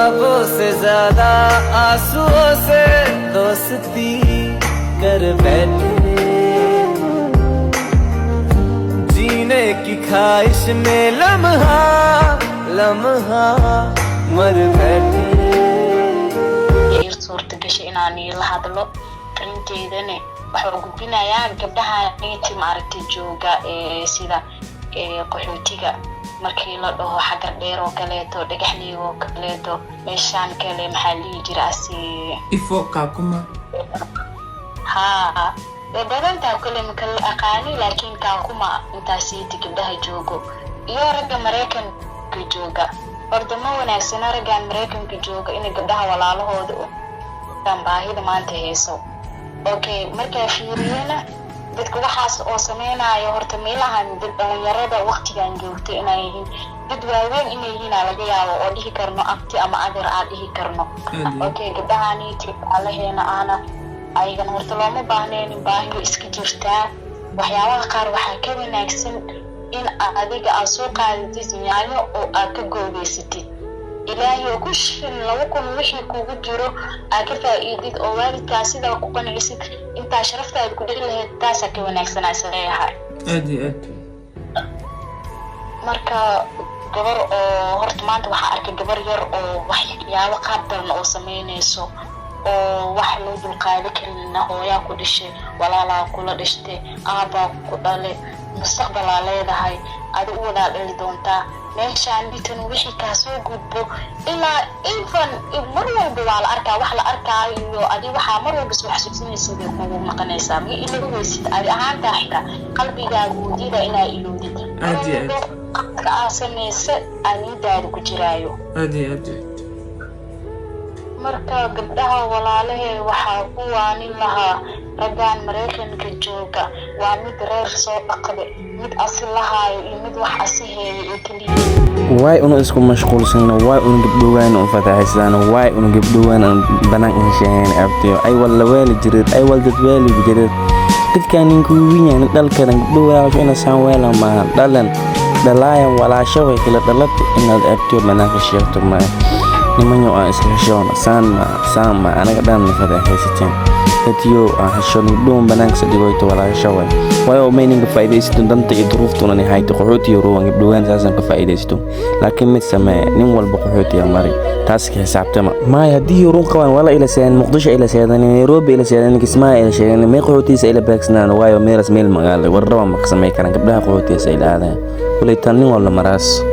ख्वाबों से ज्यादा आंसुओं से दोस्ती कर बैठे, जीने की ख्वाहिश में लम्हा लम्हा मर बैठे. suurta gashay inaan la hadlo farinteedana waxa uu gudbinayaa gabdhaha inta maaragtay jooga sida qaxootiga markii la dhaho xagar dheer oo kaleeto dhagaxliig oo kaleeto meeshaan kale maxaa lii jira asi ifo kaakuma ha dadanta kale ma aqaani laakiin kaakuma intaasi gabdhaha joogo iyo ragga Mareykanka jooga horta ma wanaagsan ragga Mareykanka jooga in gabdhaha walaalahooda baahida maanta heeso. Okay, marka fiiriyana dadka waxaas oo sameeynaayo horta meelahan dad dhalinyarada waqtigan joogtay inay yihiin dad waaweyn inay yihiin laga yaabo oo dhihi karno abti ama adeer aan dhihi karno. Okay, gabdhahani tilaheena ana ayagana horta looma baahneen baahiyo iska jirtaa. Waxyaabaha qaar waxaa ka wanaagsan in adiga aad soo qaadid yaanyo oo aad ka goobeysatid ilaahay oo ku shin lagu kun wixii kugu jiro aad ka faa'iidid oo waalidkaa sidaa ku qancisid inta sharaftaada ku dhigi lahayd taas ka wanaagsan asleeyahay aad marka gabar oo horta maanta waxa arkay gabar yar oo waxyaabo qaab daran oo sameynayso oo wax loo dulqaadi karin hooyaa ku dhashay walaalaa kula dhashtay aabaa ku dhalay mustaqbal leedahay aad u wada dhali doontaa meeshaan bitan wixii ka soo gudbo ilaa infan mar walba waa la arkaa wax la arkaayo iyo adi waxa mar walba soo xasuusinaysid kugu maqanaysaa ma ilaa weysid adi ahaan taahta qalbigaagu diida inaa iloodid qadka aasanaysa anidaadu ku jiraayo aad marka gabdhaha walaalahe waxa ku waanin lahaa raggan Mareykanka jooga waa mid reer soo dhaqday mid asal lahaayo iyo mid wax asiheeyo kaliya way unu isku mashquulsana way unu gabdhowaan oo fatahaysana way unu gabdhowaan banaan hesheen abtiyo ay wala weeli jirid ay wal dad weeli jirid dadkan ninku wiina dalkan gabdhowaa ina saan weela ma dhalan dhalaayan walaasho way kala dhalad inaad abtiyo banaan hesheeto ma nimanyo aan isla heshoona saama anaga dhan fatahaysteen dadyo heshoon gabdhoon banaanka sadigoyto walaasho way oo meaninga faa'iideysto danta iyo duruuftuna ni hayto qaxootiyo ruwan gabdhowaan saasan ka faa'iideysto laakiin mid samee nin walba qaxootiyo mari taas ka xisaabtama ma hadii ruun qaban wala ila seen muqdisho ila seedan Nairobi ila seedan Kismaayo ila sheegan me qaxootiisa ila baagsnaan waayo meeras meel magaalo warraba ma samee karan gabdhaha qaxootiisa ila aadaan kulay tan nin wala maraas